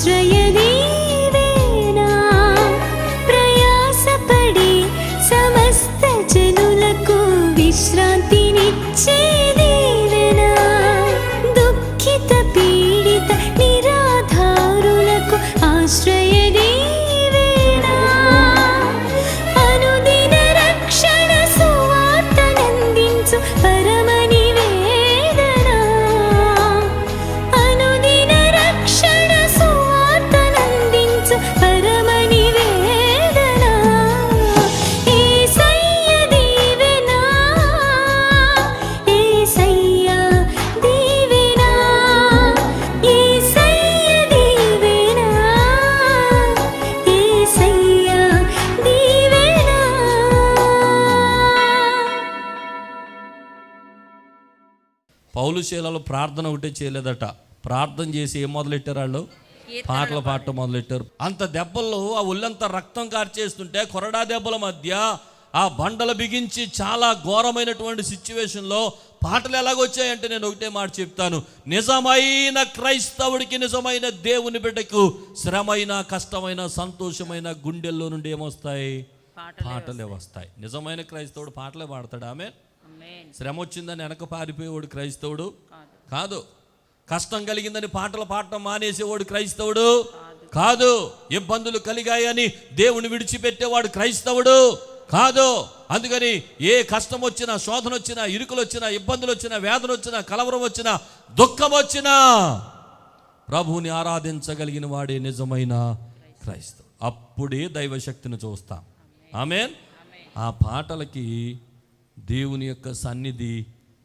ఆశ్రయ నీవేనా, ప్రయాసపడి సమస్త జనులకు విశ్రాంతినిచ్చే నీవేనా, దుఃఖిత పీడిత నిరాధారులకు ఆశ్రయ నీవేనా, అనుదిన రక్షణ సువార్తనందించు పరమ నివేదనా, అనుదిన రక్షణ సువార్తనందించు పరమ నివేదనా, యేసయ్య దీవెనా, యేసయ్య దీవెనా, యేసయ్య దీవెనా, యేసయ్య దీవెనా. పౌలు శీలలో ప్రార్థన ఒకటే చేయలేదట. ప్రార్థన చేసి ఏం మొదలెట్టారు వాళ్ళు? పాటలు పాడటం మొదలెట్టారు. అంత దెబ్బల్లో ఆ ఒళ్ళంతా రక్తం కార్చేస్తుంటే కొరడా దెబ్బల మధ్య ఆ బండలు బిగించి చాలా ఘోరమైనటువంటి సిచ్యువేషన్లో పాటలు ఎలాగొచ్చాయంటే నేను ఒకటే మాట చెప్తాను. నిజమైన క్రైస్తవుడికి, నిజమైన దేవుని బిడ్డకు శ్రమైన, కష్టమైన, సంతోషమైన గుండెల్లో నుండి ఏమొస్తాయి? పాటలే వస్తాయి. నిజమైన క్రైస్తవుడు పాటలే పాడతాడు. ఆమె శ్రమ వచ్చిందని వెనక పారిపోయేవాడు క్రైస్తవుడు కాదు. కష్టం కలిగిందని పాటలు పాడటం మానేసేవాడు క్రైస్తవుడు కాదు. ఇబ్బందులు కలిగాయని దేవుని విడిచిపెట్టేవాడు క్రైస్తవుడు కాదు. అందుకని ఏ కష్టం వచ్చినా, శోధన వచ్చినా, ఇరుకులు వచ్చినా, ఇబ్బందులు వచ్చినా, వేదన వచ్చినా, కలవరం వచ్చినా, దుఃఖం వచ్చినా ప్రభువుని ఆరాధించగలిగిన వాడే నిజమైన క్రైస్తవుడు. అప్పుడే దైవశక్తిని చూస్తాం. ఆమేన్. ఆ పాటలకి దేవుని యొక్క సన్నిధి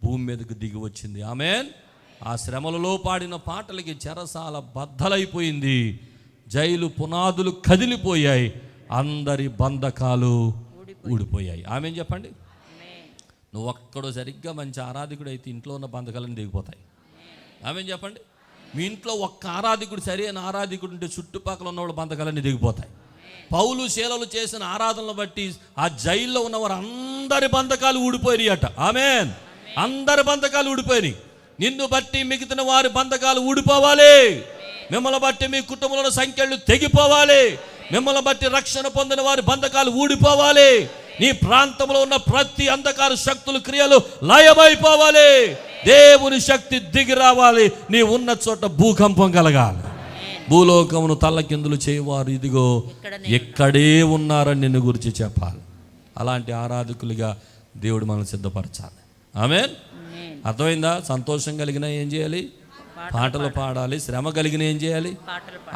భూమి మీదకు దిగి వచ్చింది. ఆమేన్. ఆ శ్రమలలో పాడిన పాటలకి చెరసాల బద్దలైపోయింది, జైలు పునాదులు కదిలిపోయాయి, అందరి బంధకాలు ఊడిపోయాయి. ఆమేన్ చెప్పండి. నువ్వు ఒక్కడో సరిగ్గా మంచి ఆరాధికుడు అయితే ఇంట్లో ఉన్న బంధకాలను దిగిపోతాయి. ఆమేన్ చెప్పండి. మీ ఇంట్లో ఒక్క ఆరాధికుడు, సరైన ఆరాధికుడు ఉంటే చుట్టుపక్కల ఉన్నవాళ్ళు బంధకాలన్నీ దిగిపోతాయి. పౌలు శీలలు చేసిన ఆరాధనలు బట్టి ఆ జైల్లో ఉన్నవారు అందరి బంధకాలు ఊడిపోయినాయి అట. ఆమేన్. అందరి బంధకాలు ఊడిపోయినాయి. నిన్ను బట్టి మిగిలిన వారి బంధకాలు ఊడిపోవాలి. మిమ్మల్ని బట్టి మీ కుటుంబంలో సంఖ్యలు తెగిపోవాలి. మిమ్మల్ని బట్టి రక్షణ పొందిన వారి బంధకాలు ఊడిపోవాలి. నీ ప్రాంతంలో ఉన్న ప్రతి అంధకార శక్తులు, క్రియలు లయమైపోవాలి. దేవుని శక్తి దిగి రావాలి. నీ ఉన్న చోట భూకంపం కలగాలి. భూలోకమును తల్లకిందులు చేయవారు ఇదిగో ఎక్కడే ఉన్నారని నిన్ను గురించి చెప్పాలి. అలాంటి ఆరాధకులుగా దేవుడు మనల్ని సిద్ధపరచాలి. ఆమేన్. అర్థమైందా? సంతోషం కలిగిన ఏం చేయాలి? పాటలు పాడాలి. శ్రమ కలిగిన ఏం చేయాలి?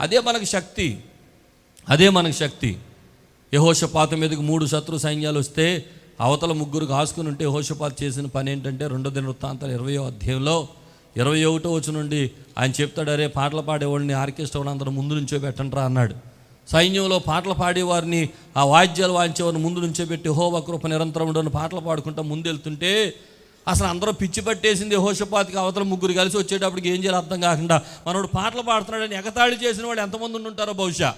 అదే మనకు శక్తి. అదే మనకు శక్తి. యెహోషాపాతు మీదకి 3 శత్రు సైన్యాలు వస్తే అవతల 3 కాసుకుని ఉంటే యెహోషాపాతు చేసిన పని ఏంటంటే 2 దినవృత్తాంతాలు 20వ అధ్యాయంలో 21వ వచనం నుండి ఆయన చెప్తాడు, అరే పాటలు పాడేవాడిని ఆర్కెస్ట్రా అందరూ ముందు నుంచో పెట్టండిరా అన్నాడు. సైన్యంలో పాటలు పాడేవారిని, ఆ వాయిద్యాలు వాయించేవారిని ముందు నుంచో పెట్టి యెహోవా కృప నిరంతరం ఉండని పాటలు పాడుకుంటూ ముందెళ్తుంటే అసలు అందరూ పిచ్చి పట్టేసింది. యెహోషాపాతుకి అవతల 3 కలిసి వచ్చేటప్పటికి ఏం చేయాలి అర్థం కాకుండా మనోడు పాటలు పాడుతున్నాడని ఎగతాళి చేసిన వాళ్ళు ఎంతమంది ఉంటారో బహుశా.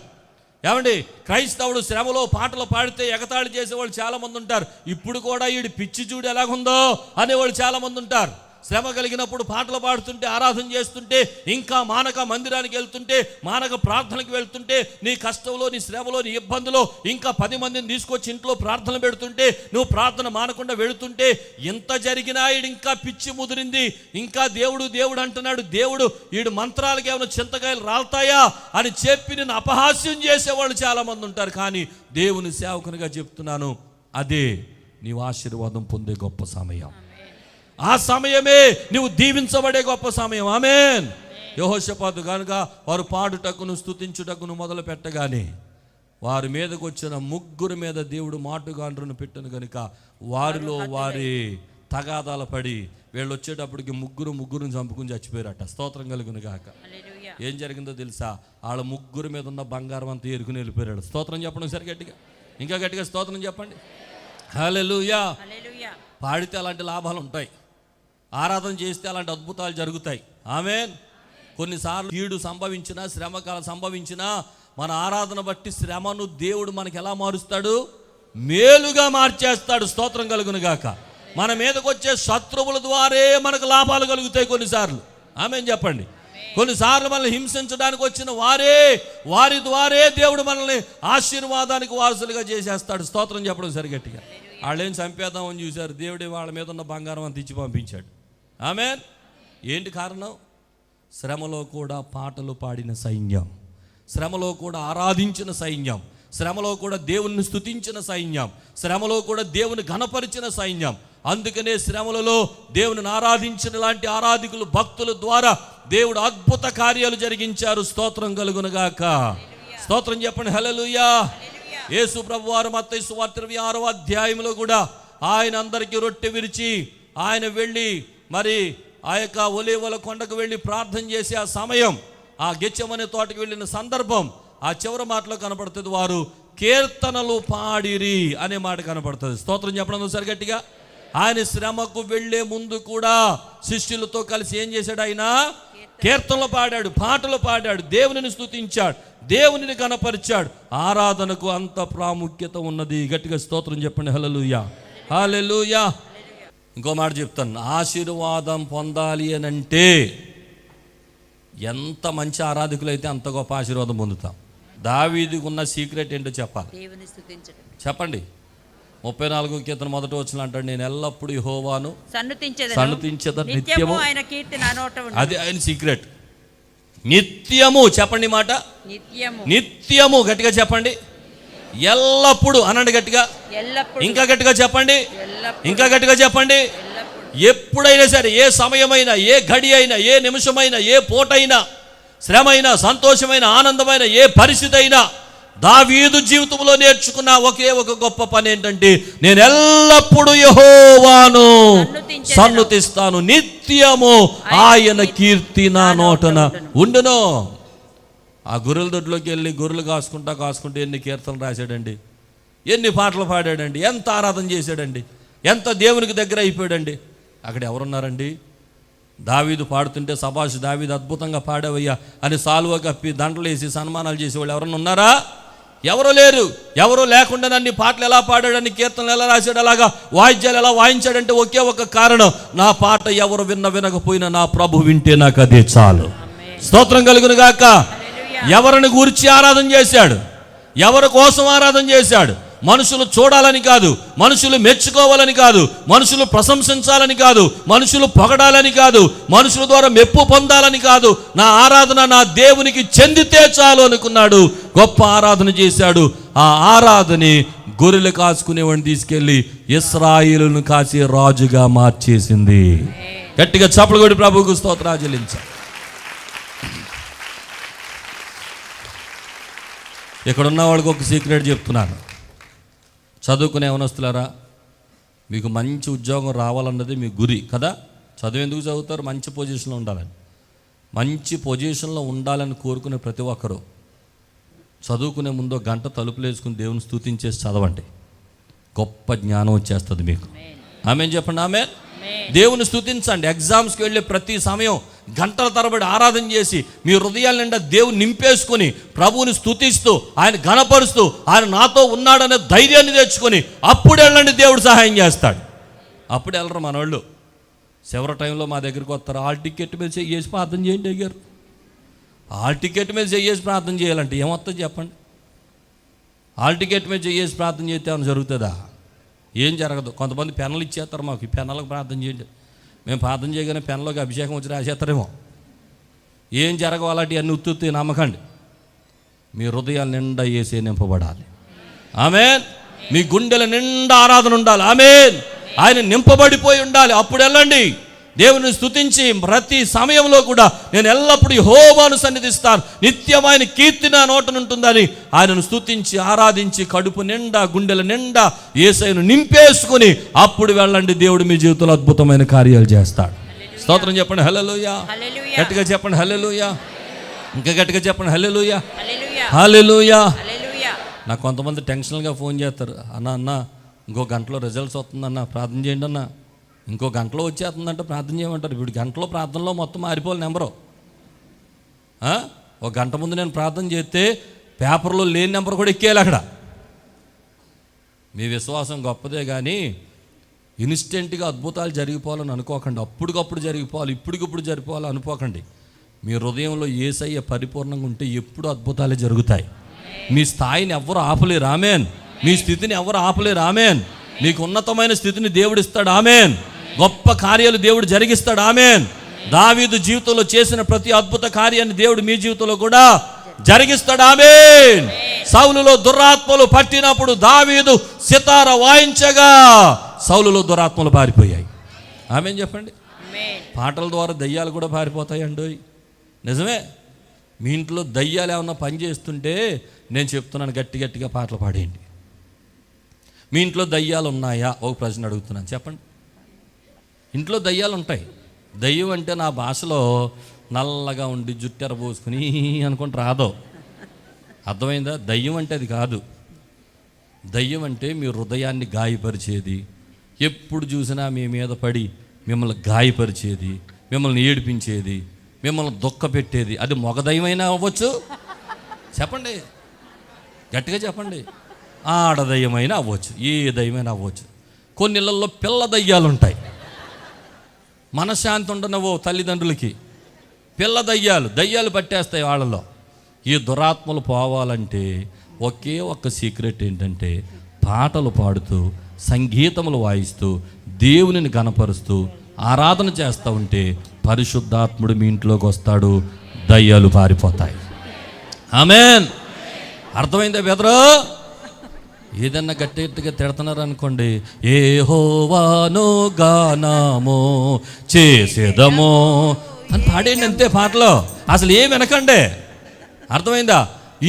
ఏమండి, క్రైస్తవుడు శ్రమలో పాటలు పాడితే ఎగతాళి చేసేవాళ్ళు చాలామంది ఉంటారు. ఇప్పుడు కూడా వీడి పిచ్చి చూడు ఎలాగుందో అనేవాళ్ళు చాలామంది ఉంటారు. శ్రమ కలిగినప్పుడు పాటలు పాడుతుంటే, ఆరాధన చేస్తుంటే, ఇంకా మానక మందిరానికి వెళ్తుంటే, మానక ప్రార్థనకి వెళ్తుంటే, నీ కష్టంలో, నీ శ్రమలో, నీ ఇబ్బందులో ఇంకా 10 మందిని తీసుకొచ్చి ఇంట్లో ప్రార్థన పెడుతుంటే, నువ్వు ప్రార్థన మానకుండా వెళుతుంటే, ఎంత జరిగినా ఈడు ఇంకా పిచ్చి ముదిరింది, ఇంకా దేవుడు దేవుడు అంటున్నాడు, దేవుడు ఈడు మంత్రాలకి ఏమైనా చింతకాయలు రాలుతాయా అని చెప్పి నిన్ను అపహాస్యం చేసేవాళ్ళు చాలామంది ఉంటారు. కానీ దేవుని సేవకునిగా చెప్తున్నాను, అదే నీవు ఆశీర్వాదం పొందే గొప్ప సమయం. ఆ సమయమే నువ్వు దీవించబడే గొప్ప సమయం. ఆమేన్. యెహోషాపాతు కనుక వారు పాడుటకును స్తుతించుటకును మొదలు పెట్టగానే వారి మీదకు వచ్చిన 3 మీద దేవుడు మాటుగాండ్రును పెట్టను కనుక వారిలో వారి తగాదాల పడి వీళ్ళు వచ్చేటప్పటికి 3 చంపుకుని చచ్చిపోయారట. స్తోత్రం కలుగును గాక. ఏం జరిగిందో తెలుసా? వాళ్ళ 3 మీద ఉన్న బంగారం అంతా ఏరుకుని వెళ్ళిపోయాడు. స్తోత్రం చెప్పండి ఒకసారి గట్టిగా, ఇంకా గట్టిగా స్తోత్రం చెప్పండి. హల్లెలూయా. పాడితే అలాంటి లాభాలు ఉంటాయి, ఆరాధన చేస్తే అలాంటి అద్భుతాలు జరుగుతాయి. ఆమేన్. కొన్నిసార్లు కీడు సంభవించినా, శ్రమకాలం సంభవించినా, మన ఆరాధన బట్టి శ్రమను దేవుడు మనకి ఎలా మారుస్తాడు? మేలుగా మార్చేస్తాడు. స్తోత్రం కలుగును గాక. మన మీదకి వచ్చే శత్రువుల ద్వారే మనకు లాభాలు కలుగుతాయి కొన్నిసార్లు. ఆమేన్ చెప్పండి. కొన్నిసార్లు మనల్ని హింసించడానికి వచ్చిన వారి ద్వారే దేవుడు మనల్ని ఆశీర్వాదానికి వారసులుగా చేసేస్తాడు. స్తోత్రం చెప్పడం సరిగట్టిగా. వాళ్ళేం చంపేద్దామని చూశారు, దేవుడే వాళ్ళ మీద ఉన్న బంగారం అంత ఇచ్చి పంపించాడు. ఆమేన్. ఏంటి కారణం? శ్రమలో కూడా పాటలు పాడిన సైన్యం, శ్రమలో కూడా ఆరాధించిన సైన్యం, శ్రమలో కూడా దేవుని స్తుతించిన సైన్యం, శ్రమలో కూడా దేవుని ఘనపరిచిన సైన్యం. అందుకనే శ్రమలలో దేవుని ఆరాధించిన లాంటి ఆరాధికులు, భక్తుల ద్వారా దేవుడు అద్భుత కార్యాలు జరిగించారు. స్తోత్రం కలుగునుగాక. స్తోత్రం చెప్పండి. హల్లెలూయా. యేసు ప్రభువారు మత్తయి సువార్త 26వ అధ్యాయంలో కూడా ఆయన అందరికీ రొట్టె విరిచి ఆయన వెళ్ళి మరి ఆ యొక్క ఒలీవల కొండకు వెళ్ళి ప్రార్థన చేసి ఆ సమయం, ఆ గెత్సేమనే తోటకు వెళ్ళిన సందర్భం ఆ చివరి మాటలో కనపడుతుంది. వారు కీర్తనలు పాడిరి అనే మాట కనపడుతుంది. స్తోత్రం చెప్పడం సరి గట్టిగా. ఆయన శ్రమకు వెళ్లే ముందు కూడా శిష్యులతో కలిసి ఏం చేశాడు? ఆయన కీర్తనలు పాడాడు, పాటలు పాడాడు, దేవునిని స్తుతించాడు, దేవునిని కనపరిచాడు. ఆరాధనకు అంత ప్రాముఖ్యత ఉన్నది. గట్టిగా స్తోత్రం చెప్పండి. హల్లెలూయా, హల్లెలూయా. ఇంకో మాట చెప్తాను. ఆశీర్వాదం పొందాలి అని అంటే ఎంత మంచి ఆరాధకులైతే అంత గొప్ప ఆశీర్వాదం పొందుతాం. దావీదుకు ఉన్న సీక్రెట్ ఏంటో చెప్పాలి. చెప్పండి. 34వ కీర్తన 1వ వచనం అంటాడు, నేను ఎల్లప్పుడూ యెహోవాను సన్నుతించెదను, నిత్యము ఆయన కీర్తి నా నోట ఉండును. అది ఆయన సీక్రెట్. నిత్యము చెప్పండి మాట. నిత్యము గట్టిగా చెప్పండి. ఎల్లప్పుడు అనండి గట్టిగా. ఇంకా గట్టిగా చెప్పండి. ఇంకా గట్టిగా చెప్పండి. ఎప్పుడైనా సరే, ఏ సమయమైనా, ఏ గడి అయినా, ఏ నిమిషమైనా, ఏ పూటైనా, శ్రమైనా, సంతోషమైన, ఆనందమైన ఏ పరిస్థితి అయినా దావీదు జీవితంలో నేర్చుకున్న ఒకే ఒక గొప్ప పని ఏంటంటే, నేను ఎల్లప్పుడూ యెహోవాను సన్నుతిస్తాను, నిత్యము ఆయన కీర్తి నా నోటన ఉండును. ఆ గొర్రెల దొడ్లోకి వెళ్ళి గొర్రెలు కాసుకుంటూ ఎన్ని కీర్తనలు రాశాడండి, ఎన్ని పాటలు పాడాడండి, ఎంత ఆరాధన చేశాడండి, ఎంత దేవునికి దగ్గర అయిపోయాడండి. అక్కడ ఎవరున్నారండి? దావీదు పాడుతుంటే సబాష్ దావీదు అద్భుతంగా పాడావయ్యా అని సాల్వ కప్పి దండలు వేసి సన్మానాలు చేసేవాళ్ళు ఎవరన్నా ఉన్నారా? ఎవరు లేరు. ఎవరు లేకుండా నన్ను పాటలు ఎలా పాడాడని, కీర్తనలు ఎలా రాశాడు, అలాగా వాయిద్యాలు ఎలా వాయించాడంటే ఒకే ఒక కారణం, నా పాట ఎవరు వినకపోయినా నా ప్రభు వింటే నాకు అదే చాలు. స్తోత్రం కలుగును గాక. ఎవరిని గురించి ఆరాధన చేశాడు, ఎవరి కోసం ఆరాధన చేశాడు? మనుషులు చూడాలని కాదు, మనుషులు మెచ్చుకోవాలని కాదు, మనుషులు ప్రశంసించాలని కాదు, మనుషులు పొగడాలని కాదు, మనుషుల ద్వారా మెప్పు పొందాలని కాదు. నా ఆరాధన నా దేవునికి చెందితే చాలు అనుకున్నాడు. గొప్ప ఆరాధన చేశాడు. ఆ ఆరాధన గొర్రెలు కాసుకునేవాడిని తీసుకెళ్లి ఇశ్రాయేలును కాసే రాజుగా మార్చేసింది. గట్టిగా చప్పలు కొట్టి ప్రభువుకు స్తోత్రాలు చెల్లించాలి. ఇక్కడ ఉన్న వాళ్ళకి ఒక సీక్రెట్ చెప్తున్నాను. చదువుకునే యవనస్తులారా, మీకు మంచి ఉద్యోగం రావాలన్నది మీ గురి కదా. చదువు ఎందుకు చదువుతారు? మంచి పొజిషన్లో ఉండాలని. మంచి పొజిషన్లో ఉండాలని కోరుకునే ప్రతి ఒక్కరూ చదువుకునే ముందు గంట తలుపులు వేసుకుని దేవుని స్తుతించేసి చదవండి. గొప్ప జ్ఞానం వచ్చేస్తుంది మీకు. ఆమేన్ చెప్పండి. ఆమేన్. దేవుని స్తుతించండి. ఎగ్జామ్స్కి వెళ్ళే ప్రతి సమయం గంటల తరబడి ఆరాధన చేసి మీ హృదయాల నిండా దేవుని నింపేసుకొని ప్రభువుని స్తుతిస్తూ ఆయన ఘనపరుస్తూ ఆయన నాతో ఉన్నాడనే ధైర్యాన్ని తెచ్చుకొని అప్పుడు వెళ్ళండి, దేవుడు సహాయం చేస్తాడు. అప్పుడు వెళ్ళరు మనోళ్ళు. చివరి టైంలో మా దగ్గరికి వస్తారు, హాల్ టికెట్ మీద చెయ్యేసి ప్రార్థన చేయండి అయ్యారు. హాల్ టికెట్ మీద చెయ్యేసి ప్రార్థన చేయాలంటే ఏమొస్తుంది చెప్పండి? హాల్ టికెట్ మీద చెయ్యేసి ప్రార్థన చేస్తే ఏమైనా జరుగుతుందా? ఏం జరగదు. కొంతమంది పెన్నులు ఇచ్చేస్తారు మాకు, ఈ పెన్నులకు ప్రార్థన చేయండి. మేము ప్రార్థన చేయగానే పెన్నులోకి అభిషేకం వచ్చి రాసేస్తారేమో. ఏం జరగవు. అలాంటి అన్ని ఉత్తుత్తి నమ్మకండి. మీ హృదయాల నిండా యేసే నింపబడాలి. ఆమేన్. మీ గుండెల నిండా ఆరాధన ఉండాలి. ఆమేన్. ఆయన నింపబడిపోయి ఉండాలి. అప్పుడు వెళ్ళండి, దేవుని స్తుతించి ప్రతి సమయంలో కూడా నేను ఎల్లప్పుడూ యెహోవాను సన్నిధిస్తాను, నిత్యమైన కీర్తి నా నోటనుంటుందని ఆయనను స్తుతించి ఆరాధించి కడుపు నిండా గుండెల నిండా యేసయ్యను నింపేసుకుని అప్పుడు వెళ్ళండి, దేవుడు మీ జీవితంలో అద్భుతమైన కార్యాలు చేస్తాడు. స్తోత్రం చెప్పండి. హల్లెలూయా. గట్టిగా చెప్పండి. హల్లెలూయా. ఇంకా గట్టిగా చెప్పండి. హల్లెలూయా, హల్లెలూయా. నాకు కొంతమంది టెన్షన్గా ఫోన్ చేస్తారు, అన్న ఇంకో గంటలో రిజల్ట్స్ వస్తుందన్న, ప్రార్థన చేయండి అన్న. ఇంకో గంటలో వచ్చేస్తుందంటే ప్రార్థన చేయమంటారు. ఇప్పుడు గంటలో ప్రార్థనలో మొత్తం మారిపోవాలి నెంబరు. ఒక గంట ముందు నేను ప్రార్థన చేస్తే పేపర్లో లేని నెంబర్ కూడా ఎక్కేయాలి అక్కడ. మీ విశ్వాసం గొప్పదే కానీ ఇన్స్టెంట్గా అద్భుతాలు జరిగిపోవాలని అనుకోకండి. అప్పటికప్పుడు జరిగిపోవాలి, ఇప్పటికిప్పుడు జరిగిపోవాలి అనుకోకండి. మీ హృదయంలో యేసయ్య పరిపూర్ణంగా ఉంటే ఎప్పుడు అద్భుతాలే జరుగుతాయి. మీ స్థాయిని ఎవరు ఆపలేరు. ఆమేన్. మీ స్థితిని ఎవరు ఆపలేరు. ఆమేన్. మీకు ఉన్నతమైన స్థితిని దేవుడు ఇస్తాడు. ఆమేన్. గొప్ప కార్యాలు దేవుడు జరిగిస్తాడు. ఆమేన్. దావీదు జీవితంలో చేసిన ప్రతి అద్భుత కార్యాన్ని దేవుడు మీ జీవితంలో కూడా జరిగిస్తాడు. ఆమేన్. సౌలులో దురాత్మలు పట్టినప్పుడు దావీదు సితార వాయించగా సౌలులో దురాత్మలు పారిపోయాయి. ఆమేన్ చెప్పండి. పాటల ద్వారా దయ్యాలు కూడా పారిపోతాయండి. నిజమే. మీ ఇంట్లో దయ్యాలు ఏమన్నా పని చేస్తుంటే నేను చెప్తున్నాను, గట్టి గట్టిగా పాటలు పాడేయండి. మీ ఇంట్లో దయ్యాలు ఉన్నాయా? ఒక ప్రశ్న అడుగుతున్నాను, చెప్పండి. ఇంట్లో దయ్యాలు ఉంటాయి. దయ్యం అంటే నా భాషలో నల్లగా ఉండి జుట్టెర పోసుకుని అనుకుంటే రాదో. అర్థమైందా? దయ్యం అంటే అది కాదు. దయ్యం అంటే మీ హృదయాన్ని గాయపరిచేది, ఎప్పుడు చూసినా మీ మీద పడి మిమ్మల్ని గాయపరిచేది, మిమ్మల్ని ఏడిపించేది, మిమ్మల్ని దుఃఖపెట్టేది. అది మగ దయ్యమైనా అవ్వచ్చు. చెప్పండి, గట్టిగా చెప్పండి. ఆడదయ్యమైనా అవ్వచ్చు, ఏ దయ్యమైనా అవ్వచ్చు. కొన్ని ఇళ్ళల్లో పిల్ల దయ్యాలు ఉంటాయి. మనశ్శాంతి ఉండనవో తల్లిదండ్రులకి. పిల్ల దయ్యాలు పట్టేస్తాయి వాళ్ళలో. ఈ దురాత్మలు పోవాలంటే ఒకే ఒక్క సీక్రెట్ ఏంటంటే పాటలు పాడుతూ, సంగీతములు వాయిస్తూ, దేవునిని గణపరుస్తూ ఆరాధన చేస్తూ ఉంటే పరిశుద్ధాత్ముడు మీ ఇంట్లోకి వస్తాడు, దయ్యాలు పారిపోతాయి. ఆమేన్. అర్థమైందా బెదరు? ఏదన్నా గట్టిగా తిడుతున్నారు అనుకోండి, యెహోవాను గానము చేసేదము అని పాడేయండి, అంతే. పాటలో అసలు ఏం వినకండి. అర్థమైందా?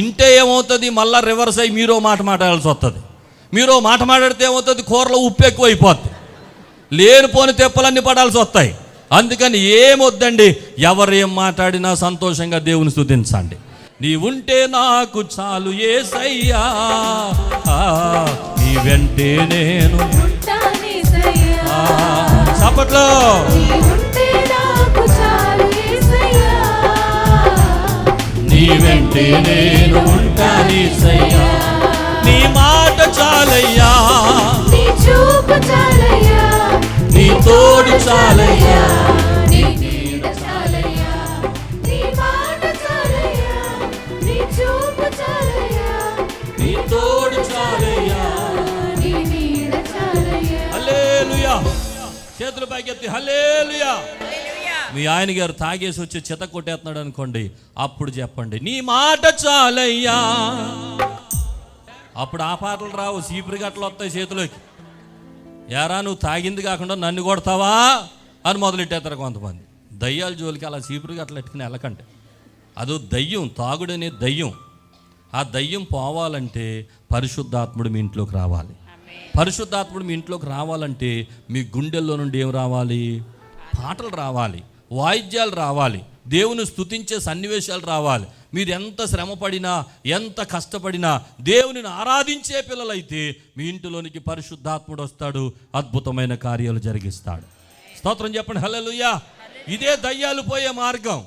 ఇంటే ఏమవుతుంది, మళ్ళా రివర్స్ అయ్యి మీరో మాట మాట్లాడాల్సి వస్తుంది. మీరో మాట మాట్లాడితే ఏమవుతుంది, కూరలో ఉప్పు ఎక్కువ అయిపోద్ది, లేనిపోని తెప్పలన్నీ పడాల్సి వస్తాయి. అందుకని ఏమొద్దండి, ఎవరేం మాట్లాడినా సంతోషంగా దేవుని స్తుతించండి. నీవుంటే నాకు చాలు యేసయ్యా, నీ వెంటే నేను చప్పట్లో. నీ వెంటే నేను ఉంటానేసయ్యా, నీ మాట చాలయ్యా, నీ చూపు చాలయ్యా, నీ తోడు చాలయ్యా, నీ నీడ చాలయ్యా, నీ మాట చాలయ్యా, నీ చూపు చాలయ్యా, నీ తోడు చాలయ్యా, నీ నీడ చాలయ్యా. హల్లెలూయా. చేతులు పైకెత్తి హల్లెలూయా. మీ ఆయన గారు తాగేసి వచ్చి చెత్త కొట్టేస్తున్నాడు అనుకోండి, అప్పుడు చెప్పండి నీ మాట చాలయ్యా. అప్పుడు ఆ పాటలు రావు, సీపురి గట్టలు వస్తాయి చేతిలోకి. యారా నువ్వు తాగింది కాకుండా నన్ను కొడతావా అని మొదలెట్టేస్తారు కొంతమంది. దయ్యాల జోలికి అలా సీపురి గట్టలు ఎట్టుకుని వెళ్ళకండి. అదో దయ్యం, తాగుడనే దయ్యం. ఆ దయ్యం పోవాలంటే పరిశుద్ధాత్ముడు మీ ఇంట్లోకి రావాలి. పరిశుద్ధాత్ముడు మీ ఇంట్లోకి రావాలంటే మీ గుండెల్లో నుండి ఏం రావాలి? పాటలు రావాలి, వాయిద్యాలు రావాలి, దేవుని స్తుతించే సన్నివేశాలు రావాలి. మీరు ఎంత శ్రమపడినా, ఎంత కష్టపడినా దేవునిని ఆరాధించే పిల్లలైతే మీ ఇంటిలోనికి పరిశుద్ధాత్ముడు వస్తాడు, అద్భుతమైన కార్యాలు జరిగిస్తాడు. స్తోత్రం చెప్పండి హల్లెలూయా. ఇదే దయ్యాలు పోయే మార్గం.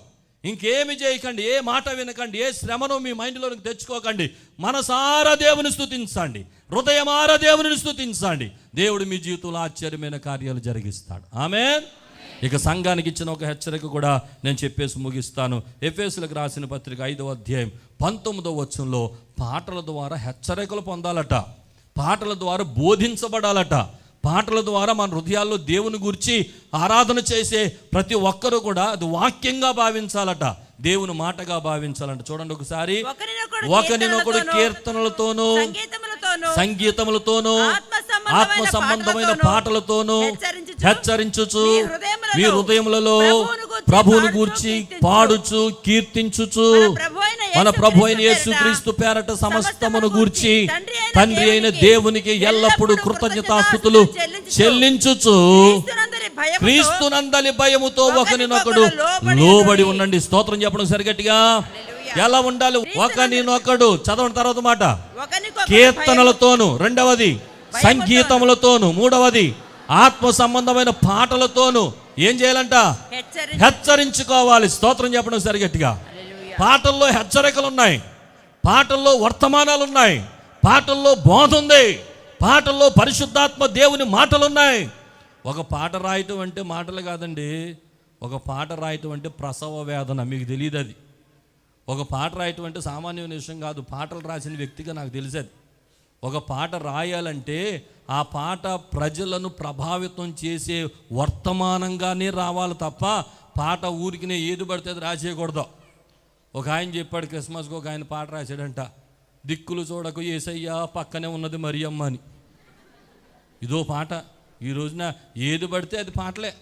ఇంకేమి చేయకండి, ఏ మాట వినకండి, ఏ శ్రమను మీ మైండ్లోనికి తెచ్చుకోకండి. మనసారా దేవుని స్తుతించండి, హృదయమారా దేవుని స్తుతించండి. దేవుడు మీ జీవితంలో ఆశ్చర్యమైన కార్యాలు జరిగిస్తాడు. ఆమేన్. ఇక సంఘానికి ఇచ్చిన ఒక హెచ్చరిక కూడా నేను చెప్పేసి ముగిస్తాను. ఎఫెసీయులకు రాసిన పత్రిక 5వ అధ్యాయం 19వ వచనంలో పాటల ద్వారా హెచ్చరికలు పొందాలట, పాటల ద్వారా బోధించబడాలట, పాటల ద్వారా మన హృదయాల్లో దేవుని గురించి ఆరాధన చేసే ప్రతి ఒక్కరూ కూడా అది వాక్యంగా భావించాలట, దేవుని మాటగా భావించాలంట. చూడండి ఒకసారి, ఒకరినొకడు కీర్తనలతోనూ సంగీతములతోనూ ఆత్మ సంబంధమైన పాటలతోనూ హెచ్చరించుచు మీ హృదయములలో ప్రభువును గూర్చి పాడుచు కీర్తించుచు మన ప్రభు అయిన యేసుక్రీస్తు పేరట సమస్తమును గూర్చి తండ్రి అయిన దేవునికి ఎల్లప్పుడూ కృతజ్ఞతాస్తుతులు చెల్లించుచు క్రీస్తునందలి భయముతో ఒకరినొకడు లోబడి ఉండండి. స్తోత్రం చెప్పడం సరిగట్టిగా. ఎలా ఉండాలి? ఒకరినొకడు, చదవడం తర్వాత మాట, కీర్తనలతోను, రెండవది సంగీతములతోను, మూడవది ఆత్మ సంబంధమైన పాటలతోను ఏం చేయాలంట? హెచ్చరించుకోవాలి. స్తోత్రం చెప్పడం సరిగట్టిగా. పాటల్లో హెచ్చరికలు ఉన్నాయి, పాటల్లో వర్తమానాలు ఉన్నాయి, పాటల్లో బోధ ఉంది, పాటల్లో పరిశుద్ధాత్మ దేవుని మాటలు ఉన్నాయి. ఒక పాట రాయటం అంటే మాటలు కాదండి, ఒక పాట రాయటం అంటే ప్రసవ వేదన, మీకు తెలియదు అది. ఒక పాట రాయటం అంటే సామాన్యమైన విషయం కాదు. పాటలు రాసిన వ్యక్తిగా నాకు తెలిసేది. ఒక పాట రాయాలంటే ఆ పాట ప్రజలను ప్రభావితం చేసే వర్తమానంగానే రావాలి తప్ప పాట ఊరికినే ఏది పడితే అది రాసేయకూడదు. ఒక ఆయన చెప్పాడు, క్రిస్మస్కి ఒక ఆయన పాట రాశాడంట, దిక్కులు చూడకు యేసయ్య పక్కనే ఉన్నది మరియమ్మ అని. ఇదో పాట. ఈ రోజున ఏది పడితే అది పాటలే.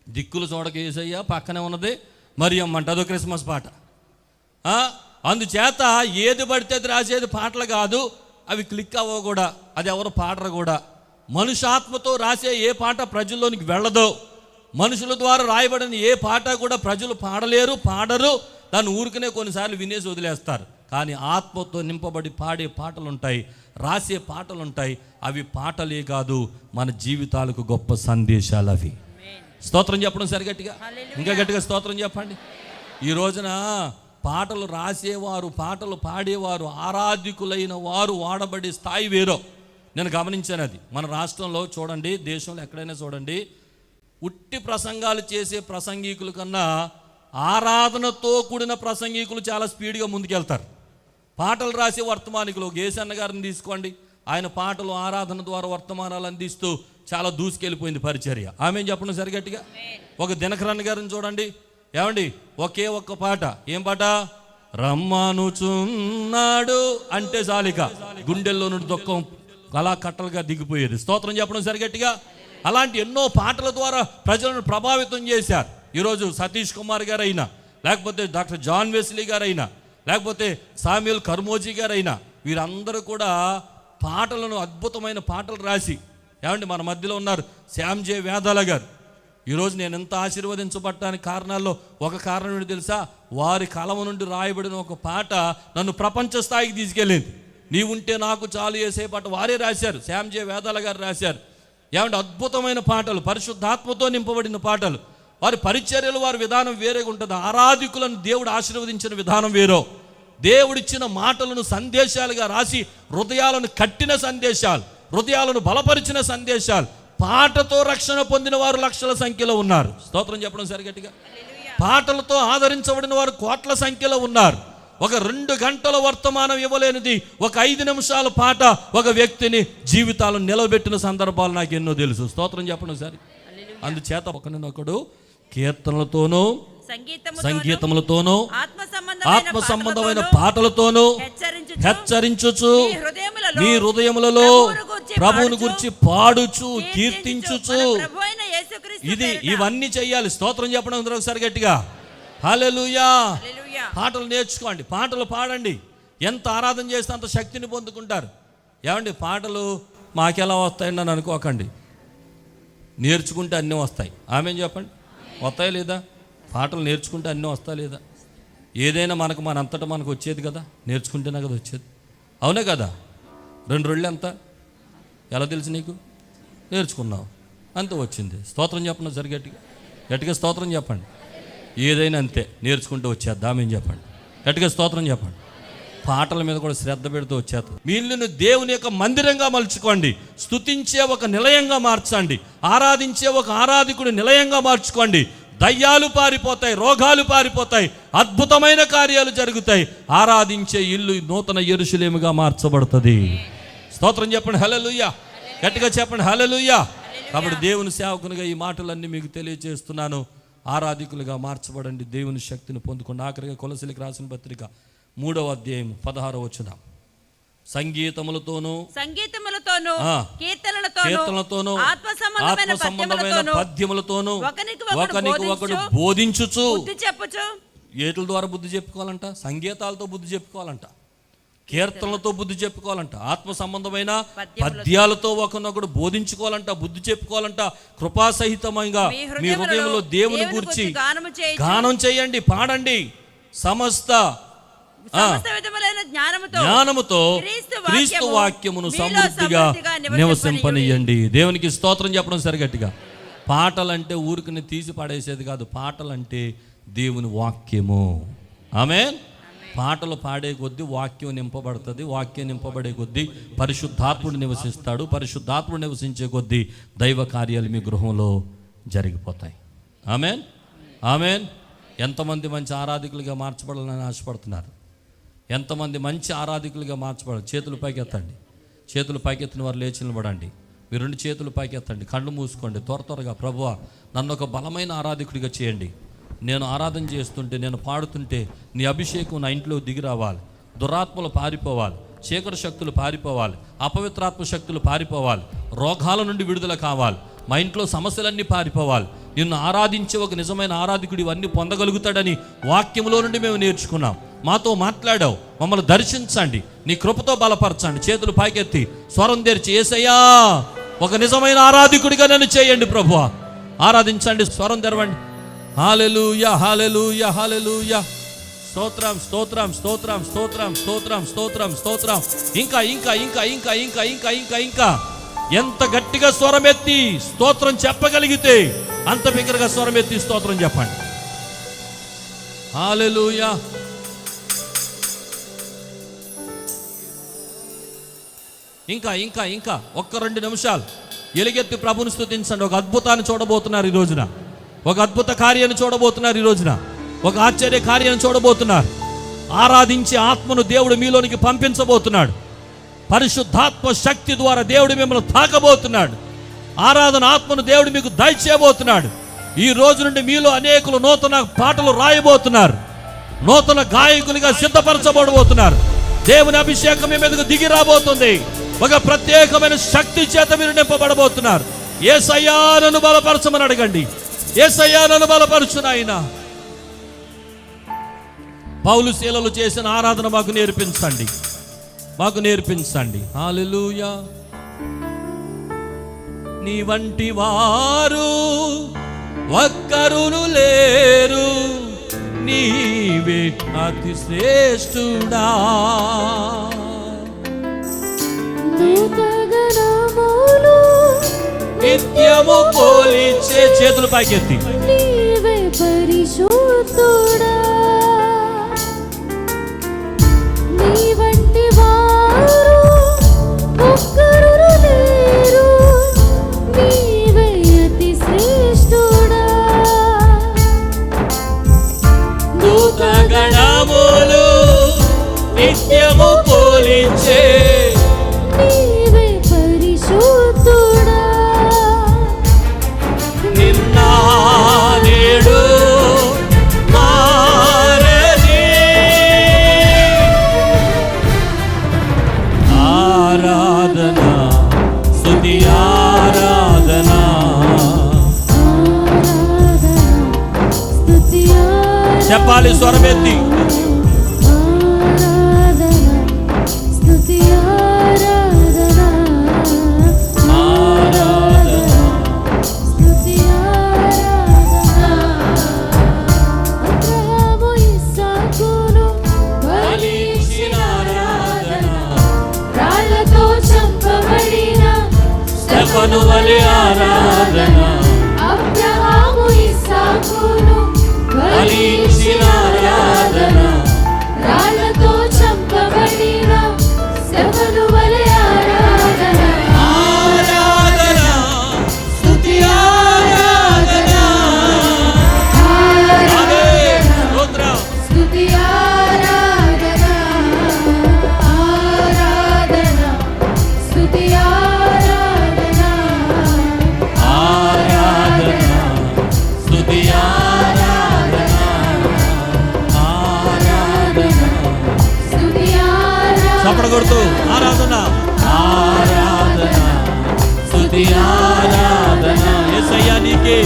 దిక్కులు చూడకు యేసయ్య పక్కనే ఉన్నది మరియమ్మ అంట, అదో క్రిస్మస్ పాట. అందుచేత ఏది పడితే అది రాసేది పాటలు కాదు, అవి క్లిక్ అవ్వవు కూడా, అది ఎవరు పాడరు కూడా. మనుషాత్మతో రాసే ఏ పాట ప్రజల్లోనికి వెళ్ళదో, మనుషుల ద్వారా రాయబడిన ఏ పాట కూడా ప్రజలు పాడలేరు, పాడరు. దాన్ని ఊరికనే కొన్నిసార్లు వినేసి వదిలేస్తారు. కానీ ఆత్మతో నింపబడి పాడే పాటలు ఉంటాయి, రాసే పాటలు ఉంటాయి. అవి పాటలే కాదు, మన జీవితాలకు గొప్ప సందేశాలు అవి. స్తోత్రం చెప్పడం సరిగట్టిగా, ఇంకా గట్టిగా స్తోత్రం చెప్పండి. ఈ రోజున పాటలు రాసేవారు, పాటలు పాడేవారు, ఆరాధికులైన వారు వాడబడే స్థాయి వేరో. నేను గమనించాను అది. మన రాష్ట్రంలో చూడండి, దేశంలో ఎక్కడైనా చూడండి, ఉట్టి ప్రసంగాలు చేసే ప్రసంగికుల కన్నా ఆరాధనతో కూడిన ప్రసంగికులు చాలా స్పీడ్గా ముందుకెళ్తారు. పాటలు రాసే వర్తమానికులు, గేసన్న గారిని తీసుకోండి, ఆయన పాటలు ఆరాధన ద్వారా వర్తమానాలు అందిస్తూ చాలా దూసుకెళ్ళిపోయింది పరిచర్య. ఆమె చెప్పండి సరిగట్టిగా. ఒక దినకరన్ గారిని చూడండి, ఏమండి, ఒకే ఒక్క పాట. ఏం పాట? రమ్మనుచున్నాడు అంటే చాలిక గుండెల్లో నుండి దుఃఖం అలా కట్టలుగా దిగిపోయేది. స్తోత్రం చెప్పడం సరిగట్టిగా. అలాంటి ఎన్నో పాటల ద్వారా ప్రజలను ప్రభావితం చేశారు. ఈరోజు సతీష్ కుమార్ గారు అయినా, లేకపోతే డాక్టర్ జాన్ వెస్లీ గారు అయినా, లేకపోతే సామ్యూల్ కర్మోజీ గారు అయినా, వీరందరూ కూడా పాటలను, అద్భుతమైన పాటలు రాసి, ఏమండి మన మధ్యలో ఉన్నారు శ్యామ్ జే వేదాల గారు. ఈరోజు నేను ఎంత ఆశీర్వదించబడటానికి కారణాల్లో ఒక కారణం ఏంటి తెలుసా? వారి కలమ నుండి రాయబడిన ఒక పాట నన్ను ప్రపంచ స్థాయికి తీసుకెళ్ళింది. నీవుంటే నాకు చాలు చేసే పాట వారే రాశారు, శ్యామ్ జే వేదాల గారు రాశారు. ఏమంటే అద్భుతమైన పాటలు, పరిశుద్ధాత్మతో నింపబడిన పాటలు. వారి పరిచర్యలు, వారి విధానం వేరేగా ఉంటుంది. ఆరాధికులను దేవుడు ఆశీర్వదించిన విధానం వేరో. దేవుడిచ్చిన మాటలను సందేశాలుగా రాసి హృదయాలను కట్టిన సందేశాలు, హృదయాలను బలపరిచిన సందేశాలు. పాటతో రక్షణ పొందిన వారు లక్షల సంఖ్యలో ఉన్నారు. స్తోత్రం చెప్పడం సరిగట్టిగా. పాటలతో ఆదరించబడిన వారు కోట్ల సంఖ్యలో ఉన్నారు. ఒక 2 గంటల వర్తమానం ఇవ్వలేనిది ఒక 5 నిమిషాల పాట ఒక వ్యక్తిని జీవితాలను నిలబెట్టిన సందర్భాలు నాకు ఎన్నో తెలుసు. స్తోత్రం చెప్పడం సరి. అందుచేత ఒకరినొకడు కీర్తనలతోనూ, సంగీతములతోనూ, ఆత్మ సంబంధమైన పాటలతోనూ హెచ్చరించుచు నీ హృదయములలో ప్రభువును గురించి పాడుచు, కీర్తించుచు. ఇవన్నీ చెయ్యాలి. స్తోత్రం చెప్పడం ఒకసారి గట్టిగా. హల్లెలూయా. పాటలు నేర్చుకోండి, పాటలు పాడండి. ఎంత ఆరాధన చేస్తే అంత శక్తిని పొందుకుంటారు. ఏమండి, పాటలు మాకెలా వస్తాయండి అని అనుకోకండి. నేర్చుకుంటే అన్నీ వస్తాయి. ఆమెం చెప్పండి, వస్తాయి లేదా? పాటలు నేర్చుకుంటే అన్నీ వస్తాయి లేదా? ఏదైనా మనంతటా మనకు వచ్చేది కదా, నేర్చుకుంటేనే కదా వచ్చేది. అవునే కదా? 2 రోజులు ఎంత ఎలా తెలుసు నీకు? నేర్చుకున్నావు, అంతే వచ్చింది. స్తోత్రం చెప్పండి సరి గట్టిగా, గట్టిగా స్తోత్రం చెప్పండి. ఏదైనా అంతే, నేర్చుకుంటూ వచ్చేద్దా? ఆమెం చెప్పండి, గట్టిగా స్తోత్రం చెప్పండి. పాటల మీద కూడా శ్రద్ధ పెడుతూ వచ్చేది. మీ ఇల్లును దేవుని యొక్క మందిరంగా మలుచుకోండి. స్తుతించే ఒక నిలయంగా మార్చండి. ఆరాధించే ఒక ఆరాధికుడు నిలయంగా మార్చుకోండి. దయ్యాలు పారిపోతాయి, రోగాలు పారిపోతాయి, అద్భుతమైన కార్యాలు జరుగుతాయి. ఆరాధించే ఇల్లు నూతన యెరూషలేముగా మార్చబడుతుంది. స్తోత్రం చెప్పండి, హల్లెలూయా. గట్టిగా చెప్పండి, హల్లెలూయా. కాబట్టి దేవుని సేవకునిగా ఈ మాటలన్నీ మీకు తెలియజేస్తున్నాను. ఆరాధికులుగా మార్చబడండి, దేవుని శక్తిని పొందుకోండి. ఆఖరిగా కొలసీలకు రాసిన పత్రిక 3వ అధ్యాయం 16వ వచనం. సంగీతములతోనూ కీర్తనలతోనూ ఆత్మ సంబంధమైన పద్యములతోనూ ఒకనికి బోధించుచు. ఏట్ల ద్వారా బుద్ధి చెప్పుకోవాలంట? సంగీతాలతో బుద్ధి చెప్పుకోవాలంట, కీర్తనలతో బుద్ధి చెప్పుకోవాలంట, ఆత్మ సంబంధమైన పద్యాలతో ఒకనొకడు బోధించుకోవాలంట, బుద్ధి చెప్పుకోవాలంట. కృపాసహితంగా మీ హృదయంలో దేవుని గురించి గానం చేయండి, పాడండి. సమస్త జ్ఞానముతో క్రీస్తు వాక్యమును సమృద్ధిగా నివసింపనీయండి. దేవునికి స్తోత్రం చెప్పడం సరిగట్టిగా. పాటలంటే ఊరికని తీసి పడేసేది కాదు, పాటలంటే దేవుని వాక్యము. ఆమేన్. పాటలు పాడే కొద్దీ వాక్యం నింపబడుతుంది. వాక్యం నింపబడే కొద్దీ పరిశుద్ధాత్ముడు నివసిస్తాడు. పరిశుద్ధాత్ముడు నివసించే కొద్దీ దైవ కార్యాలు మీ గృహంలో జరిగిపోతాయి. ఆమేన్. ఆమేన్. ఎంతమంది మంచి ఆరాధకులుగా మార్చబడాలని ఆశపడుతున్నారు? ఎంతమంది మంచి ఆరాధకులుగా మార్చబడాలి? చేతులు పైకెత్తండి. చేతులు పైకెత్తిన వారు లేచి నిలబడండి. మీరు 2 చేతులు పైకెత్తండి, కళ్ళు మూసుకోండి. త్వరగా ప్రభువా నన్ను ఒక బలమైన ఆరాధకుడిగా చేయండి. నేను ఆరాధన చేస్తుంటే, నేను పాడుతుంటే నీ అభిషేకం నా ఇంట్లో దిగి రావాలి. దురాత్మలు పారిపోవాలి, చీకటి శక్తులు పారిపోవాలి, అపవిత్రాత్మ శక్తులు పారిపోవాలి, రోగాల నుండి విడుదల కావాలి, మా ఇంట్లో సమస్యలన్నీ పారిపోవాలి. నిన్ను ఆరాధించే ఒక నిజమైన ఆరాధకుడు ఇవన్నీ పొందగలుగుతాడని వాక్యంలో నుండి మేము నేర్చుకున్నాం. మాతో మాట్లాడావు, మమ్మల్ని దర్శించండి, నీ కృపతో బలపరచండి. చేతులు పైకెత్తి స్వరం తెరిచి యేసయ్యా ఒక నిజమైన ఆరాధకుడిగా నన్ను చేయండి ప్రభువా. ఆరాధించండి, స్వరం తెరవండి. హల్లెలూయా హల్లెలూయా హల్లెలూయా. స్తోత్రం స్తోత్రం స్తోత్రం స్తోత్రం స్తోత్రం స్తోత్రం స్తోత్రం. ఇంకా ఇంకా ఇంకా ఇంకా ఇంకా ఇంకా ఇంకా ఇంకా ఎంత గట్టిగా స్వరమెత్తి స్తోత్రం చెప్పగలిగితే అంత బిగ్గరగా స్వరమెత్తి స్తోత్రం చెప్పండి. హల్లెలూయా. ఇంకా ఇంకా ఇంకా ఒక్క 2 నిమిషాలు ఎలుగెత్తి ప్రభుని స్తుతించండి. ఒక అద్భుతాన్ని చూడబోతున్నారు ఈ రోజున. ఒక అద్భుత కార్యాన్ని చూడబోతున్నారు ఈ రోజున. ఒక ఆశ్చర్య కార్యాన్ని చూడబోతున్నారు. ఆరాధించే ఆత్మను దేవుడు మీలోనికి పంపించబోతున్నాడు. పరిశుద్ధాత్మ శక్తి ద్వారా దేవుడు మిమ్మల్ని తాకబోతున్నాడు. ఆరాధన ఆత్మను దేవుడు మీకు దయచేయబోతున్నాడు. ఈ రోజు నుండి మీలో అనేకులు నూతన పాటలు రాయబోతున్నారు. నూతన గాయకులుగా సిద్ధపరచబడబోతున్నారు. దేవుని అభిషేకం మీ మీదకు దిగి రాబోతుంది. ఒక ప్రత్యేకమైన శక్తి చేత మీరు నింపబడబోతున్నారు. యేసయ్యా నన్ను బలపరచమని అడగండి. యేసయ్యా నన్ను బలపరచు నాయనా. పౌలు శీలలు చేసిన ఆరాధన మాకు నేర్పించండి, మాకు నేర్పించండి. హల్లెలూయా. నీ వంటి వారు ఒక్కరును లేరు, నీవే అతి శ్రేష్ఠుడా. నిత్యము పోలిచే చేతులు పైకెత్తి నీవే పరిశుద్ధుడా. నీ వంటి వారు ఒక్కరును లేరు, నీవే అతి శ్రేష్ఠుడా. దూతగణములు నిత్యము పోలిచే నీవే పరిశుద్ధుడా. నిన్న నేడు మారని ఆరాధన స్తుతి ఆరాధన. చెప్పాలి స్వరమెత్తి. వలె ఆరాధన అబ్రహాము ఇస్సాకును బలించిన ఆరాధన, రాళ్ళతో చంపబడిన శవను వలె ఆరాధన. ఆరాధన స్తుతి ఆరాధన. ఆమేన్. స్తోత్రం. స్తుతి ఆరాధన. ఆరాధన స్తుతి ఆరాధన. ఆరాధన స్తుతి ఆరాధన. ఆరాధన స్తుతి ఆరాధన. చప్పట కొడుతూ ఆరాధన ఆరాధన స్తుతి ఆరాధన. యేసయ్యా నీకే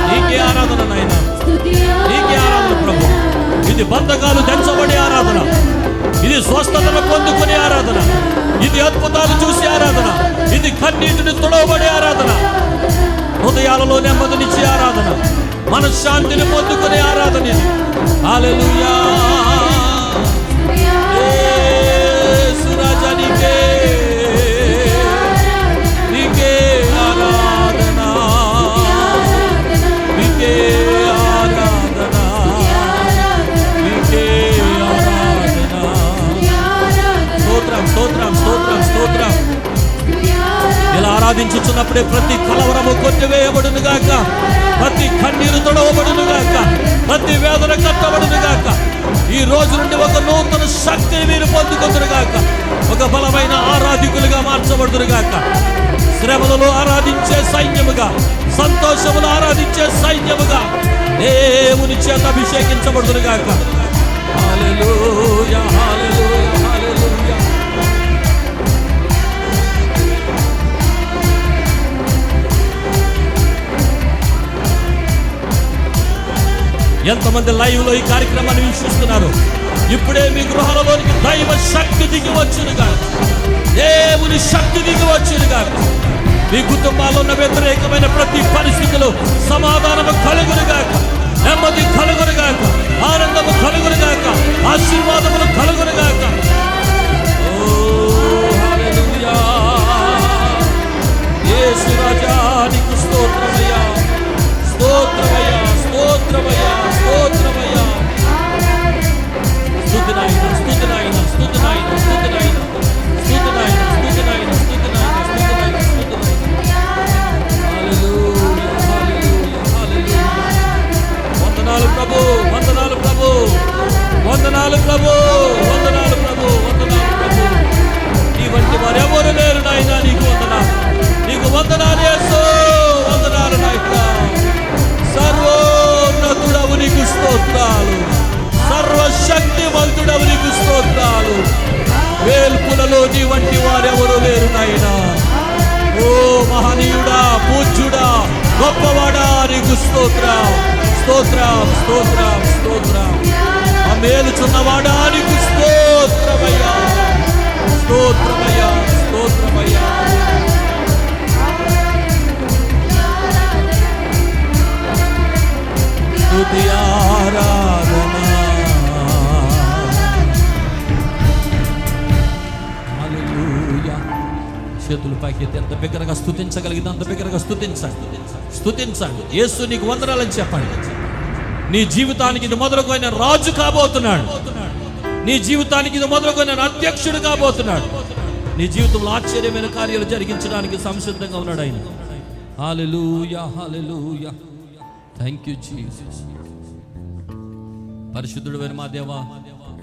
నీకే ఆరాధన నాయనా, స్తుతి నీకే ఆరాధన ప్రభు. ఇది బంధకాలు తెంచబడే ఆరాధన, ఇది స్వస్థతను పొందుకునే ఆరాధన, ఇది అద్భుతాలు చూసే ఆరాధన, ఇది కన్నీటిని తుడవబడే ఆరాధన, హృదయాలలో నెమ్మదినిచ్చే ఆరాధన, మనశ్శాంతిని పొందుకునే ఆరాధన ఇది. హల్లెలూయా. యేసు రాజా నీకే నీకే ఆరాధన, నీకే ఆరాధన, నీకే ఆరాధన. స్తోత్రం స్తోత్రం స్తోత్రం స్తోత్రం. ఇలా ఆరాధించుచున్నప్పుడే ప్రతి కలవరము కొట్టివేయబడును గాక, ప్రతి కన్నీరు తొడవబడును గాక, ప్రతి వేదన కట్టబడును గాక. ఈ రోజు నుండి ఒక నూతన శక్తిని మీరు పొందుకొందురు గాక, ఒక బలమైన ఆరాధికులుగా మార్చబడుదురు గాక. శ్రమలలో ఆరాధించే సైన్యముగా, సంతోషములు ఆరాధించే సైన్యముగా దేవుని చేత అభిషేకించబడుదురు గాక. హల్లెలూయా, హల్లెలూయా, హల్లెలూయా. ఎంతమంది లైవ్ లో ఈ కార్యక్రమాన్ని వీక్షిస్తున్నారు? ఇప్పుడే మీ గృహాలలోనికి దైవ శక్తి దిగి వచ్చునుగా, దేవుని శక్తి దిగి వచ్చునుగా. మీ కుటుంబాల్లో ఉన్న వ్యతిరేకమైన ప్రతి పరిస్థితులు సమాధానము కలుగునుగాక, నెమ్మది కలుగునుగాక, ఆనందము కలుగునుగాక, ఆశీర్వాదములు కలుగునుగాక. ఓ హల్లెలూయా, యేసు రాజా నీకు స్తోత్రమయ్యా, స్తోత్రమయ్యా, స్తోత్రమయ్యా, స్తోత్రమయ్యా. స్తుతి నాయనా, స్తుతి నాయనా, స్తుతి నాయనా, స్తుతి నాయనా, స్తుతి నాయనా, స్తుతి నాయనా, స్తుతి నాయనా, స్తుతి నాయనా, స్తుతి నాయనా. హల్లెలూయా, హల్లెలూయా, హల్లెలూయా. వందనాలు ప్రభు, వందనాలు ప్రభు, వందనాలు ప్రభు, వందనాలు ప్రభు, వందనాలు ప్రభు. నీ వంటి వారెవరు లేరు నాయనా, నీకు వందనాలు, నీకు వందనాలు యేసు, వందనాలు నాయనా. సర్వోన్నతుడవు నీకు స్తోత్రాలు, సర్వశక్తివంతుడవు నీకు స్తోత్రాలు. వేల్పులలో నీ వంటి వారెవరు లేరు నాయనా. ఓ మహనీయుడా, పూజ్యుడా, గొప్పవాడా నీకు స్తోత్రం, స్తోత్రం, స్తోత్రం, స్తోత్రం. ఆ మేలుచున్నవాడా నీకు స్తోత్రమయ్యా, స్తోత్రమయ్యా, స్తోత్రమయ్యా. స్తుతి ఆరాధన. హల్లెలూయా. చేతులు పైకెత్తి ఎంత బిగ్గరగా స్తుతించగలిగితే అంత బిగ్గరగా స్తుతించండి, స్తుతించండి. యేసు నీకు వందనాలని చెప్పండి. నీ జీవితానికి ఇది మొదలుకొని రాజు కాబోతున్నాడు, నీ జీవితానికి ఇది మొదలుకొని అధ్యక్షుడు కాబోతున్నాడు. నీ జీవితంలో ఆశ్చర్యమైన కార్యాలు జరిగించడానికి సంసిద్ధంగా ఉన్నాడు ఆయన. Hallelujah, hallelujah. Thank you Jesus. పరిశుద్ధుడైన మా దేవా,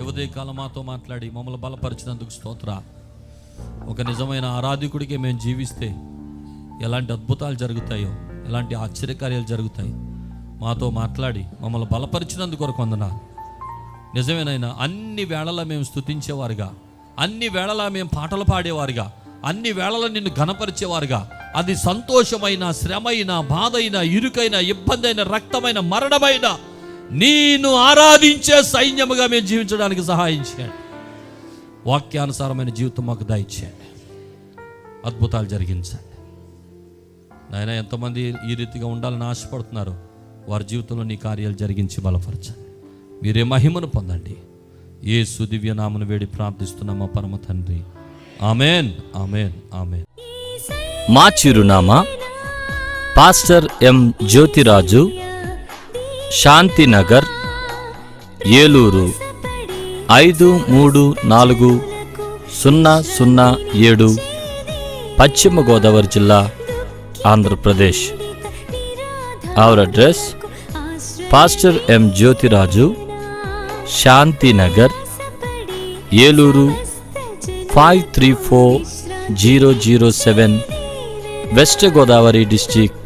ఉదయకాలం మాతో మాట్లాడి మమ్మల్ని బలపరిచినందుకు స్తోత్ర. ఒక నిజమైన ఆరాధికుడికి మేము జీవిస్తే ఎలాంటి అద్భుతాలు జరుగుతాయో, ఎలాంటి ఆశ్చర్యకార్యాలు జరుగుతాయి. మాతో మాట్లాడి మమ్మల్ని బలపరిచినందుకు కొరకు వందనాలు. నిజమేనైనా అన్ని వేళలా మేము స్తుతించేవారుగా, అన్ని వేళలా మేము పాటలు పాడేవారుగా, అన్ని వేళలా నిన్ను ఘనపరిచేవారుగా, అది సంతోషమైన, శ్రమైన, బాధైన, ఇరుకైన, ఇబ్బంది అయిన, రక్తమైన, మరణమైన నేను ఆరాధించే సైన్యముగా మేము జీవించడానికి సహాయం చేయండి. వాక్యానుసారమైన జీవితం మాకు దయచేయండి, అద్భుతాలు జరిగించండి నాయన. ఎంతమంది ఈ రీతిగా ఉండాలని ఆశపడుతున్నారు, వారి జీవితంలో నీ కార్యాలు జరిగించి బలపరచండి. మీరే మహిమను పొందండి. యేసు దివ్య నామమున వేడి ప్రార్థిస్తున్నాం మా పరమ తండ్రి. Amen, amen, amen. మా చిరునామా పాస్టర్ ఎం జ్యోతిరాజు, శాంతినగర్, ఏలూరు 534007, పశ్చిమ గోదావరి జిల్లా, Andhra Pradesh. Our address: pastor M Jyothiraju, Shantinagar, Eluru 534007, west Godavari district,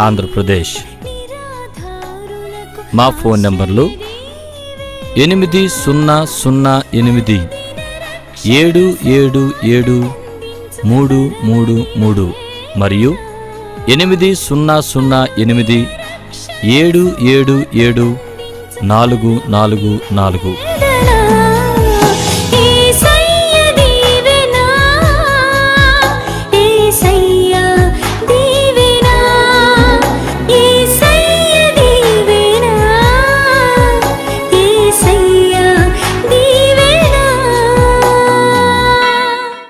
Andhra Pradesh. మా ఫోన్ నంబర్లు 8077773333 మరియు 800877774444.